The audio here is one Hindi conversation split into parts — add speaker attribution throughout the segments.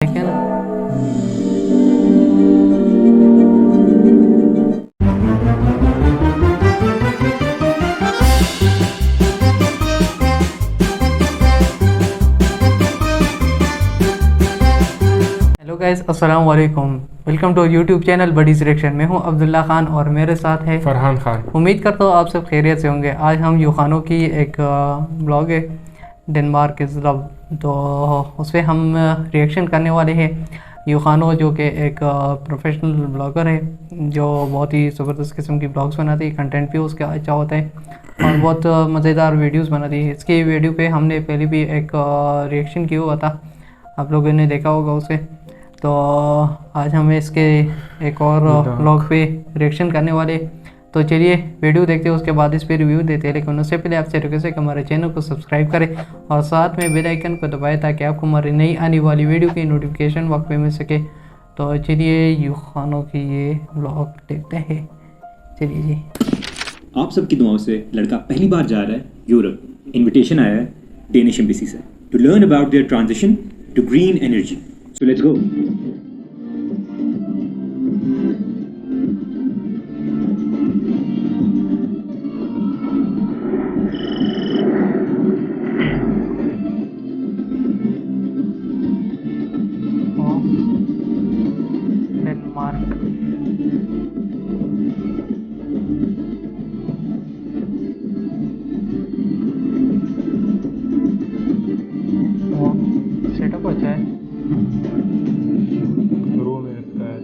Speaker 1: देखें ना। हेलो गाइस, अस्सलाम वालेकुम। वेलकम टू यूट्यूब चैनल बडी सिलेक्शन। मैं हूं अब्दुल्ला खान और मेरे साथ है
Speaker 2: फरहान खान।
Speaker 1: उम्मीद करता हूं आप सब खैरियत से होंगे। आज हम यूखानों की एक ब्लॉग है डेनमार्क के ज़लब, तो उस पर हम रिएक्शन करने वाले हैं। यूखानो जो कि एक प्रोफेशनल ब्लॉगर है जो बहुत ही ज़बरदस्त किस्म की ब्लॉग्स बनाती है, कंटेंट भी उसका अच्छा होता है और बहुत मज़ेदार वीडियोस बनाती है। इसकी वीडियो पे हमने पहले भी एक रिएक्शन किया हुआ था, आप लोगों ने देखा होगा उसे। तो आज हम इसके एक और ब्लॉग पे रिएक्शन करने वाले। तो चलिए वीडियो देखते हैं, उसके बाद इस पे रिव्यू देते हैं। लेकिन उससे पहले आपसे रिक्वेस्ट है कि हमारे चैनल को सब्सक्राइब करें और साथ में बेल आइकन को दबाएं ताकि आपको हमारी नई आने वाली वीडियो की नोटिफिकेशन वक्त पे मिल सके। तो चलिए यूखानों की ये ब्लॉग देखते हैं। चलिए जी।
Speaker 3: आप सबकी दुआओं से लड़का पहली बार जा रहा है यूरोप। इनविटेशन आया है डेनिश एम्बेसी से to learn about their transition to green energy. So let's go.
Speaker 1: Denmark setup अच्छा है।
Speaker 2: रूम में लगता है।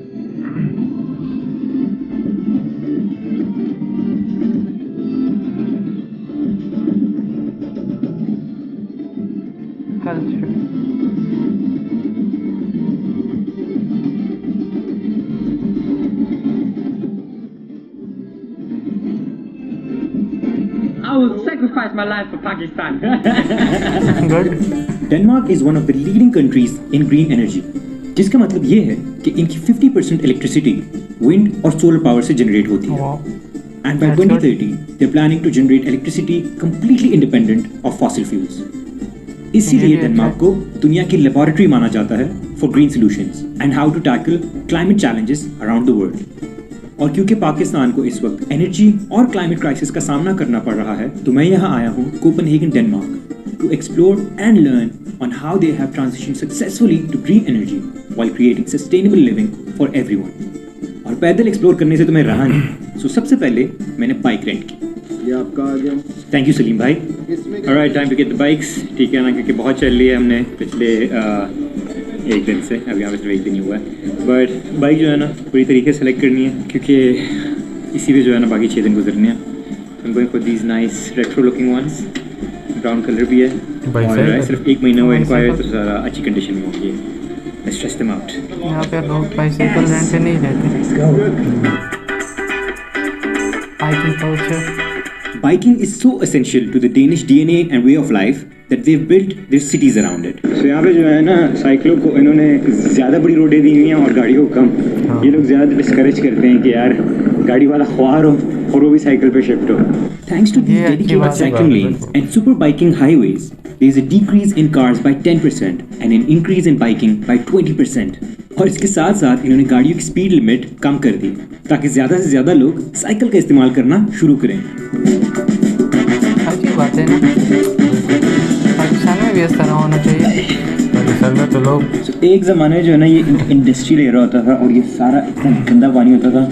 Speaker 1: Culture
Speaker 4: I will sacrifice my life for Pakistan.
Speaker 1: Good.
Speaker 3: Denmark is one of the leading countries in green energy, जिसका मतलब ये है कि इनकी 50% इलेक्ट्रिसिटी विंड और सोलर पावर से जनरेट होती है। And by 2030 they are planning to generate electricity completely independent of fossil fuels. इसीलिए डेनमार्क को दुनिया की लेबोरेटरी माना जाता है for green solutions and how to tackle climate challenges around the world. और क्योंकि पाकिस्तान को इस वक्त एनर्जी और क्लाइमेट क्राइसिस का सामना करना पड़ रहा है, तो मैं यहाँ आया हूँ Copenhagen, Denmark, to explore and learn on how they have transition successfully to green energy while creating sustainable living for everyone. और पैदल एक्सप्लोर करने से तो मैं रहा नहीं, सो सबसे पहले मैंने बाइक रेंट की।
Speaker 5: ये आपका आ गया।
Speaker 3: थैंक यू सलीम भाई। Alright, time to get the bikes. ठीक है ना, क्योंकि बहुत चल रही है हमने पिछले एक दिन से, अभी यहाँ पे सिर्फ एक दिन ही हुआ है। बट बाइक जो है ना पूरी तरीके से सेलेक्ट करनी है, क्योंकि इसी पे जो है ना बाकी 6 दिन गुजरने हैं। I'm going for these nice retro looking ones, brown colour भी है और सिर्फ 1 महीना हुआ इनको आया, तो ज़्यादा अच्छी कंडीशन में होगी। Let's stress them out.
Speaker 1: यहाँ पे लोग बाइसाइकिल रेंट पे नहीं लेते। Biking culture
Speaker 3: Biking is so essential to the Danish DNA and way of life that they've built their cities around it.
Speaker 5: तो यहाँ पे जो है ना साइकिलों को इन्होंने ज़्यादा बड़ी रोडें दी हुई हैं और गाड़ियों को कम। ये लोग ज़्यादा डिस्करेज करते हैं कि यार गाड़ी वाला ख्वार हो और वो भी साइकिल पे शिफ्ट हो।
Speaker 3: Thanks to these dedicated cycling lanes and super biking highways, there is a decrease in cars by 10% and an increase in biking by 20%. और इसके साथ साथ इन्होंने गाड़ियों की स्पीड लिमिट कम कर दी ताकि ज़्यादा से ज़्यादा लोग साइकिल का इस्तेमाल करना शुरू करें।
Speaker 1: अच्छी बात है ना, पाकिस्तान में भी इस तरह होना चाहिए।
Speaker 2: पाकिस्तान में तो लोग
Speaker 3: एक ज़माने में जो है ना ये इंडस्ट्रियल एरिया होता था और ये सारा इतना गंदा पानी होता था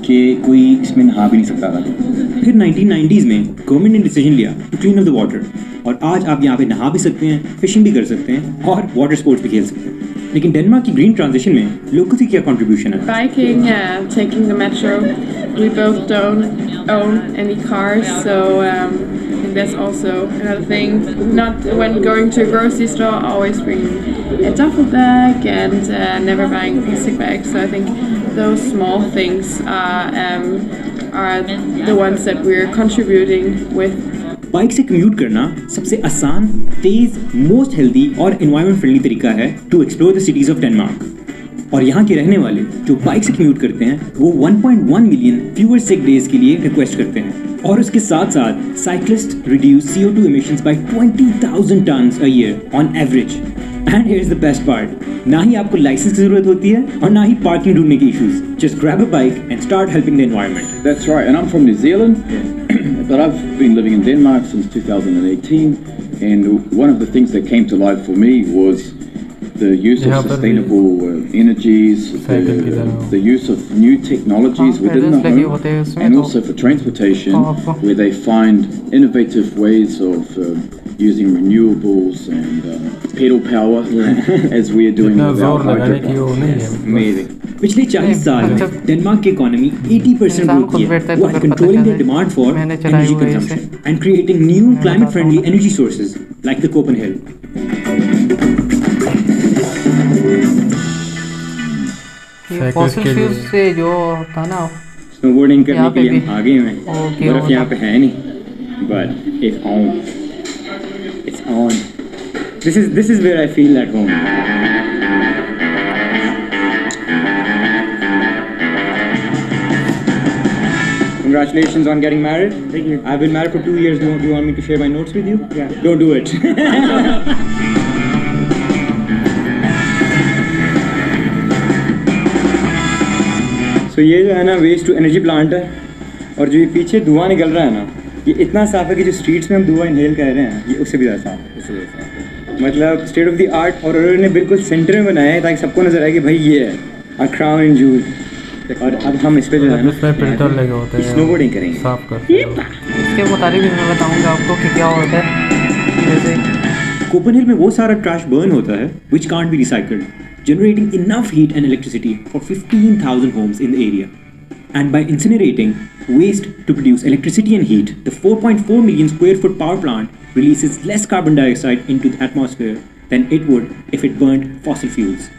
Speaker 3: कि कोई इसमें नहा भी नहीं सकता था। फिर 1990s में गवर्नमेंट ने डिसीजन लिया to clean up the water और आज आप यहाँ पे नहा भी सकते हैं, फिशिंग भी कर सकते हैं और वाटर स्पोर्ट्स भी खेल सकते हैं। लेकिन डेनमार्क की ग्रीन ट्रांजिशन में लोगों की क्या कंट्रीब्यूशन है?
Speaker 6: Biking, taking the metro. We both don't own any cars, so I think that's also another thing. Not when going to a grocery store, always bring a duffel bag and never buying plastic bags. So I think those small things are the ones that we're contributing with.
Speaker 3: Bike से कम्यूट करना सबसे आसान, तेज, मोस्ट हेल्दी और एनवायरनमेंट फ्रेंडली तरीका है to explore the cities of Denmark. और यहाँ के रहने वाले जो बाइक से कम्यूट करते हैं वो 1.1 मिलियन फ्यूअर सिक डेज के लिए रिक्वेस्ट करते हैं। और उसके साथ साथ cyclist reduce CO2 emissions by 20,000 tons a year on average। And here's the best part. ना ही आपको लाइसेंस की जरूरत होती है और ना ही पार्किंग ढूंढने के issues. Just grab a bike and start helping the environment.
Speaker 7: That's right, and I'm from New Zealand, but I've been living in Denmark since 2018, and one of the things that came to light for me was the use
Speaker 2: यहाँ
Speaker 7: of
Speaker 2: पर भी
Speaker 7: sustainable energies,
Speaker 2: साइकिल की तरह
Speaker 7: the use of new technologies
Speaker 1: हाँ,
Speaker 7: within the
Speaker 1: pedals लगे होते हैं
Speaker 7: home,
Speaker 1: उसमें
Speaker 7: and
Speaker 1: तो
Speaker 7: also for transportation,
Speaker 1: आपको
Speaker 7: where they find innovative ways of using renewables and pedal power, as we are doing
Speaker 2: इतना
Speaker 7: with our
Speaker 2: जोर लगाने
Speaker 7: hydro.
Speaker 2: की वो नहीं है.
Speaker 3: Amazing. पिछले 40 साल में
Speaker 1: मतलब
Speaker 3: डेनमार्क की इकोनॉमी 80%
Speaker 1: इंसान
Speaker 3: ग्रो
Speaker 1: खुद
Speaker 3: की है
Speaker 1: बैठता है तो
Speaker 3: while
Speaker 1: फिर पता
Speaker 3: controlling their
Speaker 1: चले।
Speaker 3: demand for
Speaker 1: मैंने चलाए
Speaker 3: energy
Speaker 1: हुए
Speaker 3: consumption and creating new
Speaker 1: मैं
Speaker 3: climate
Speaker 1: बताता
Speaker 3: friendly
Speaker 1: हूँ।
Speaker 3: energy sources like the Copenhagen.
Speaker 1: ये
Speaker 2: साइकिल्स
Speaker 1: फॉसिल
Speaker 2: के लिए।
Speaker 1: फ्यूल्स से जो होता ना
Speaker 3: स्नोबोर्डिंग करने
Speaker 1: यहाँ
Speaker 3: के
Speaker 1: पे
Speaker 3: लिए
Speaker 1: भी।
Speaker 3: हम आगे हैं.
Speaker 1: ओके,
Speaker 3: बर्फ
Speaker 1: होता।
Speaker 3: यहाँ पे है नहीं, but it's on. It's on. This is where I feel at home. Congratulations on getting married. Thank you. I've been married for 2 years. Do you want me to share my notes with you? Yeah. Don't do it. So ये जो है ना वेस्ट टू एनर्जी प्लांट है, और जो ये पीछे धुआं निकल रहा है ना, ये इतना साफ है कि जो स्ट्रीट्स में हम धुआं इनहेल कर रहे हैं ये उससे भी ज़्यादा साफ है. मतलब स्टेट ऑफ द आर्ट, और उन्होंने बिल्कुल सेंटर में बनाया है ताकि सबको नजर आए कि भाई ये है आ क्राउन एंड जूल. और अब हम इस पे जो है ना
Speaker 2: इसमें फिल्टर लगे होते हैं.
Speaker 3: स्नोबोर्डिंग करेंगे.
Speaker 2: साफ करते हैं.
Speaker 1: इसके मुताबिक भी मैं बताऊंगा आपको कि क्या होता है. जैसे
Speaker 3: कोपेनहेगन में वो सारा ट्रैश बर्न होता है which can't be recycled, generating enough heat and electricity for 15,000 homes in the area. And by incinerating waste to produce electricity and heat, the 4.4 million square foot power plant releases less carbon dioxide into the atmosphere than it would if it burned fossil fuels.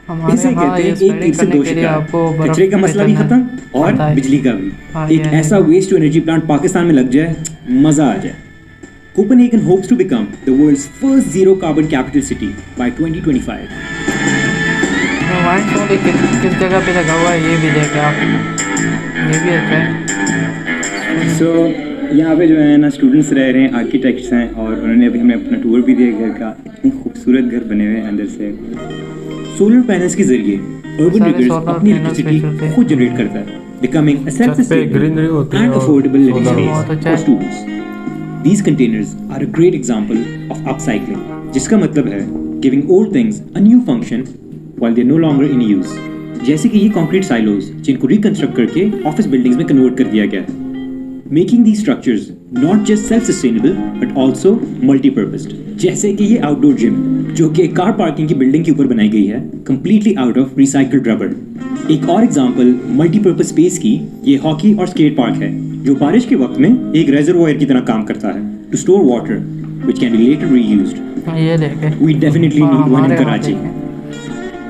Speaker 1: हमारे
Speaker 3: इसे
Speaker 1: यहाँ
Speaker 3: कहते
Speaker 1: ये
Speaker 3: हैं एक
Speaker 1: स्प्रेडिंग
Speaker 3: तीर से
Speaker 1: करने
Speaker 3: दो
Speaker 1: के लिए
Speaker 3: शिकार.
Speaker 1: आपको बर्फ
Speaker 3: कचरे का मसला भी
Speaker 1: भेजना
Speaker 3: खत्म और
Speaker 1: होता है।
Speaker 3: बिजली का भी.
Speaker 1: हाँ,
Speaker 3: एक
Speaker 1: ये
Speaker 3: ऐसा waste to energy plant Pakistan में लग जाए, मजा आ जाए. Copenhagen hopes to become the world's first zero carbon capital city by 2025.
Speaker 1: Wine सोडे किस जगह पे लगा हुआ है ये भी देखें आप. ये भी अच्छा है.
Speaker 3: So यहाँ पे जो है ना स्टूडेंट्स रह रहे हैं, आर्किटेक्ट्स हैं, और उन्होंने अभी हमें अपना टूर भी दिया घर का. इतने खूबसूरत घर बने हुए हैं अंदर से. सोलर पैनल्स के जरिए अर्बन
Speaker 1: सारे
Speaker 3: यूजर्स
Speaker 1: solar
Speaker 3: अपनी
Speaker 1: panels पे चलते
Speaker 3: इलेक्ट्रिसिटी
Speaker 1: हैं।
Speaker 3: खुद जनरेट करता है, becoming a
Speaker 2: छत पे
Speaker 3: self-sustaining
Speaker 2: ग्रीनरी होती है
Speaker 3: and
Speaker 2: और
Speaker 3: affordable living
Speaker 2: solar
Speaker 3: space
Speaker 1: बहुत अच्छा
Speaker 3: for
Speaker 1: है।
Speaker 3: students. These containers are a great example of upcycling, जिसका मतलब है giving old things a new function while they're no longer in use. जैसे कि ये कंक्रीट साइलोज जिनको रिकंस्ट्रक्ट करके ऑफिस बिल्डिंग्स में कन्वर्ट कर दिया गया है, making these structures not just self-sustainable but also multi-purposed. जैसे कि ये आउटडोर जिम जो कि एक कार पार्किंग की बिल्डिंग के ऊपर बनाई गई है, completely out of recycled rubber. एक और एग्जांपल मल्टीपर्पज स्पेस की ये हॉकी और स्केट पार्क है जो बारिश के वक्त में एक रेजर्वोयर की तरह काम करता है to store water which can be later reused.
Speaker 1: ये देखें.
Speaker 3: We definitely
Speaker 1: हाँ,
Speaker 3: need one in
Speaker 1: हमारे यहाँ
Speaker 3: Karachi.
Speaker 1: देखें.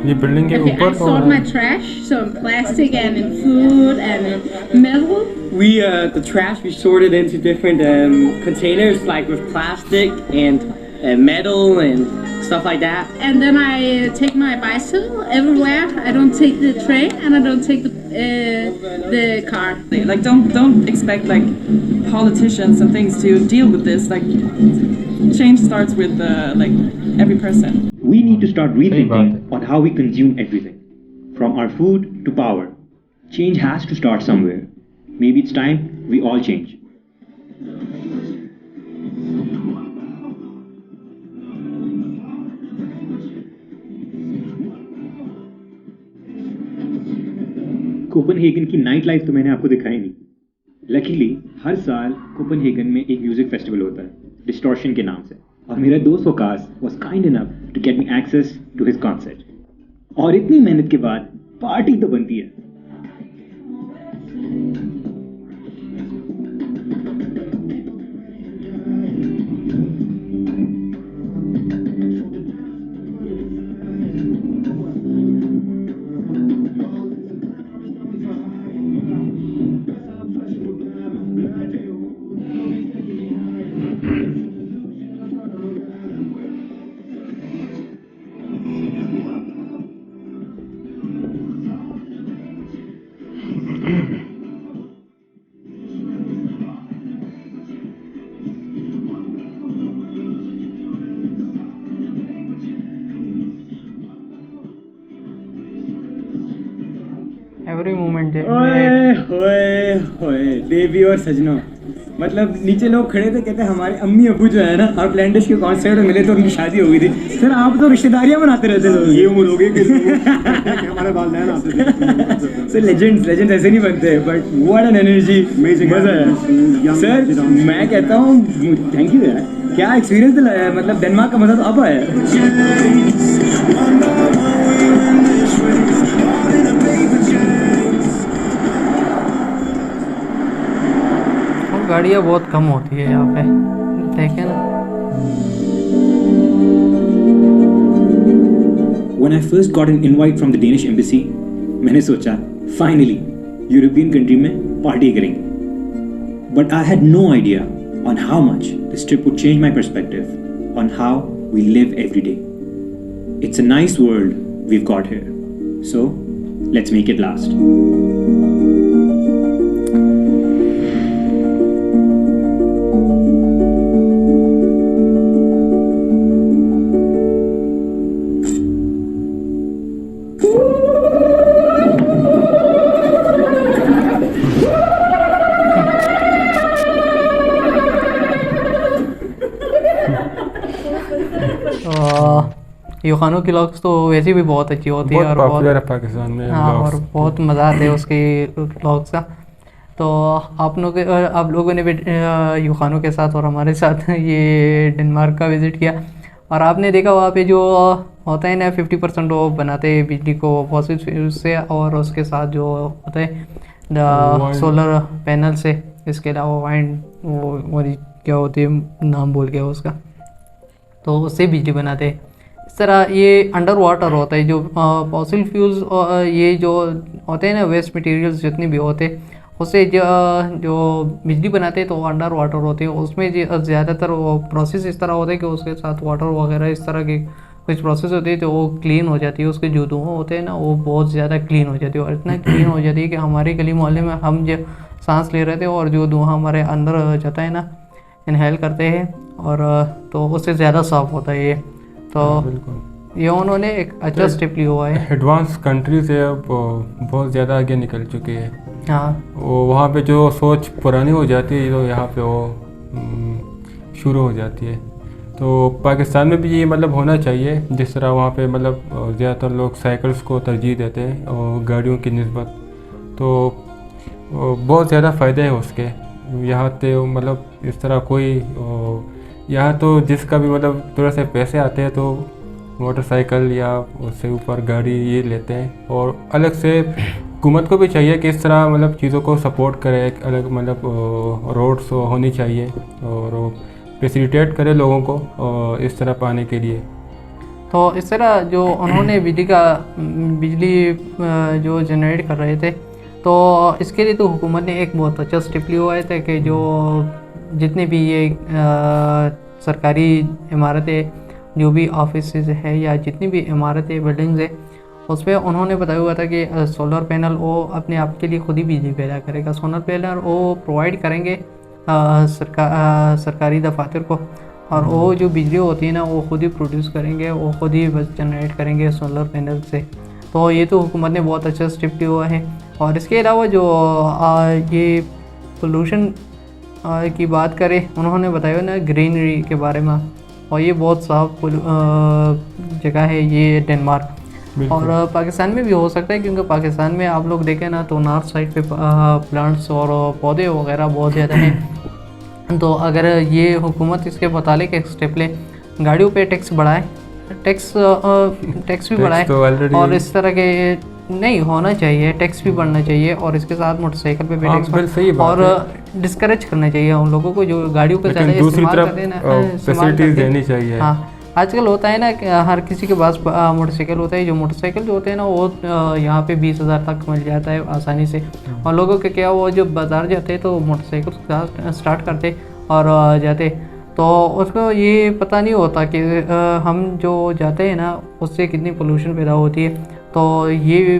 Speaker 2: ये बिल्डिंग के
Speaker 6: Okay, I
Speaker 2: ऊपर
Speaker 6: sort my trash, so in plastic and in food and in metal.
Speaker 4: We the trash we sorted into different containers like with plastic and metal and stuff like that.
Speaker 6: And then I take my bicycle everywhere. I don't take the train and I don't take the car.
Speaker 8: Like don't expect like politicians and things to deal with this. Like change starts with like every person.
Speaker 3: We need to start
Speaker 2: बात
Speaker 3: rethinking
Speaker 2: है।
Speaker 3: on how we consume everything, from our food to power. Change has to start somewhere. Maybe it's time we all change. Copenhagen की नाइट लाइफ तो मैंने आपको दिखाई नहीं. लकीली हर साल कोपेनहेगन में एक म्यूजिक फेस्टिवल होता है डिस्टॉर्शन के नाम से, और मेरा दोस्त Waqas was kind enough to get me access to his concert. और इतनी मेहनत के बाद पार्टी तो बनती है.
Speaker 1: एवरी मोमेंट
Speaker 5: ओए होए होए देवी और सजनों, मतलब नीचे लोग खड़े थे, कहते हमारे अम्मी अबू जो है ना, आप प्लांटेश के कॉन्सर्ट में मिले तो उनकी शादी हो गई थी। सर आप तो रिश्तेदारियां बनाते रहते थे, ये उम्र हो गई कि हमारे वालिदैन आते। सर लेजेंड्स ऐसे नहीं बनते, बट व्हाट एन एनर्जी, मजा है सर। मैं कहता हूँ थैंक यू यार, क्या एक्सपीरियंस दिलाया है, मतलब डेनमार्क का मजा तो अब आया।
Speaker 1: गाड़ियाँ बहुत कम होती है यहाँ पे, देखें ना।
Speaker 3: When I first got an invite from the Danish embassy, मैंने सोचा finally यूरोपियन कंट्री में पार्टी करेंगे, but I had no idea on how much this trip would change my perspective on how we live every day. It's a nice world we've got here, so let's make it last.
Speaker 1: यूखानो की व्लॉग्स तो वैसे भी बहुत अच्छी होती है
Speaker 2: बहुत
Speaker 1: और
Speaker 2: पॉपुलर है पाकिस्तान में
Speaker 1: हाँ, और
Speaker 2: vlogs।
Speaker 1: बहुत मज़ा आता है उसके व्लॉग्स का। तो आप लोगों ने भी यूखानो के साथ और हमारे साथ ये डेनमार्क का विज़िट किया, और आपने देखा वहाँ पे जो होता है ना 50% वो बनाते हैं बिजली को फॉसिल फ्यूल से, और उसके साथ जो होता है सोलर पैनल से, इसके अलावा वाइंड वो क्या होती है, नाम भूल गया उसका, तो उससे बिजली बनाते हैं। इस तरह ये अंडर वाटर होता है, जो फॉसिल फ्यूल्स ये जो होते हैं ना वेस्ट मटेरियल्स जितने भी होते हैं उससे जो बिजली बनाते हैं तो अंडर वाटर होते हैं। उसमें ज़्यादातर वो प्रोसेस इस तरह होता है कि उसके साथ वाटर वगैरह इस तरह के कुछ प्रोसेस होती है तो वो क्लीन हो जाती है, उसके जो धुआं होते हैं ना वो बहुत ज़्यादा क्लीन हो जाती है, और इतना क्लीन हो जाती है कि हमारे गली मोहल्ले में हम जो सांस ले रहे थे और जो धुआं हमारे अंदर जाता है ना, इनहेल करते हैं, और तो उससे ज़्यादा साफ़ होता है ये। तो
Speaker 2: बिल्कुल
Speaker 1: ये उन्होंने एक अच्छा स्टेप लिया हुआ है।
Speaker 2: एडवांस कंट्री से अब बहुत ज़्यादा आगे निकल चुके हैं।
Speaker 1: हाँ,
Speaker 2: वो वहाँ पे जो सोच पुरानी हो जाती है तो यहाँ पे वो शुरू हो जाती है। तो पाकिस्तान में भी ये मतलब होना चाहिए, जिस तरह वहाँ पे मतलब ज़्यादातर लोग साइकिल्स को तरजीह देते हैं और गाड़ियों की निस्बत, तो बहुत ज़्यादा फ़ायदे हैं उसके। यहाँ तो मतलब इस तरह कोई यहाँ तो जिसका भी मतलब थोड़ा से पैसे आते हैं तो मोटरसाइकिल या उससे ऊपर गाड़ी ये लेते हैं, और अलग से हुकूमत को भी चाहिए कि इस तरह मतलब चीज़ों को सपोर्ट करे, एक अलग मतलब रोड्स होनी चाहिए और फैसिलिटेट करे लोगों को इस तरह पाने के लिए।
Speaker 1: तो इस तरह जो उन्होंने बिजली जो जनरेट कर रहे थे, तो इसके लिए तो हुकूमत ने एक बहुत अच्छा स्टेप लिया हुआ है कि जो जितने भी ये सरकारी इमारतें, जो भी ऑफिस है या जितनी भी इमारतें बिल्डिंग्स है, उस पर उन्होंने बताया हुआ था कि सोलर पैनल वो अपने आप के लिए खुद ही बिजली पैदा करेगा। सोलर पैनल वो प्रोवाइड करेंगे सरकारी दफातर को, और वो जो बिजली होती है ना वो खुद ही प्रोड्यूस करेंगे, वो खुद ही बस जनरेट करेंगे सोलर पैनल से। तो ये तो हुकूमत ने बहुत अच्छा स्टेप लिया हुआ है। और इसके अलावा जो ये पोल्यूशन की बात करें, उन्होंने बताया ना ग्रीनरी के बारे में, और ये बहुत साफ जगह है ये डेनमार्क, और पाकिस्तान में भी हो सकता है, क्योंकि पाकिस्तान में आप लोग देखें ना तो नॉर्थ साइड पे प्लांट्स और पौधे वगैरह बहुत ज़्यादा हैं। तो अगर ये हुकूमत इसके मुतालिक एक स्टेप ले, गाड़ियों पे टैक्स बढ़ाए, टैक्स भी बढ़ाए,
Speaker 2: तो
Speaker 1: और इस तरह के नहीं होना चाहिए, टैक्स भी बढ़ना चाहिए, और इसके साथ मोटरसाइकिल पे भी टैक्स और डिस्करेज करना चाहिए उन लोगों को जो गाड़ियों पे ज़्यादा इस्तेमाल करते हैं ना,
Speaker 2: फैसिलिटीज देनी चाहिए।
Speaker 1: हाँ, आजकल होता है ना कि हर किसी के पास मोटरसाइकिल होता है, जो मोटरसाइकिल जो होते हैं ना वो यहाँ पे 20,000 तक मिल जाता है आसानी से, और लोगों के क्या वो जो बाज़ार जाते हैं तो मोटरसाइकिल स्टार्ट करते और जाते, तो उसको ये पता नहीं होता कि हम जो जाते हैं ना उससे कितनी पोल्यूशन पैदा होती है। तो ये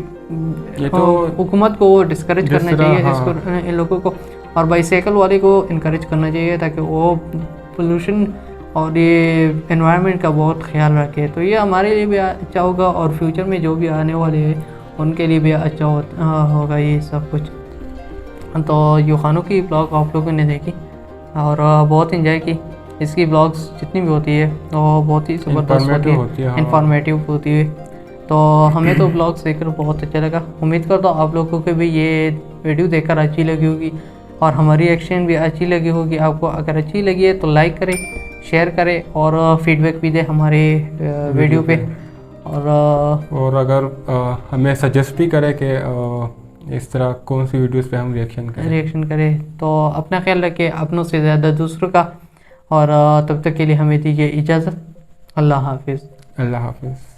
Speaker 1: तो हुकूमत को डिस्करेज करना चाहिए इसको, इन लोगों को, और बाईसाइकिल वाले को इनकरेज करना चाहिए ताकि वो पोल्यूशन और ये एनवायरनमेंट का बहुत ख्याल रखे। तो ये हमारे लिए भी अच्छा होगा, और फ्यूचर में जो भी आने वाले हैं उनके लिए भी अच्छा होगा ये सब कुछ। तो यूखानो की ब्लॉग आप लोगों ने देखी और बहुत इंजॉय की। इसकी ब्लॉग्स जितनी भी होती है तो बहुत ही ज़बरदस्त होती है,
Speaker 2: हाँ।
Speaker 1: इंफॉर्मेटिव होती है। तो हमें तो ब्लॉग्स देखकर बहुत अच्छा लगा। उम्मीद करता हूँ आप लोगों को भी ये वीडियो देखकर अच्छी लगी होगी और हमारी एक्शन भी अच्छी लगी होगी आपको। अगर अच्छी लगी है तो लाइक करें, शेयर करें और फीडबैक भी दें हमारे वीडियो पे। और
Speaker 2: अगर हमें सजेस्ट भी करें कि इस तरह कौन सी वीडियोस पे हम रिएक्शन करें। तो अपना ख्याल रखें, अपनों से ज़्यादा दूसरों का। और तब तक के लिए हमें दीजिए इजाज़त। अल्लाह हाफिज़। अल्लाह हाफिज़।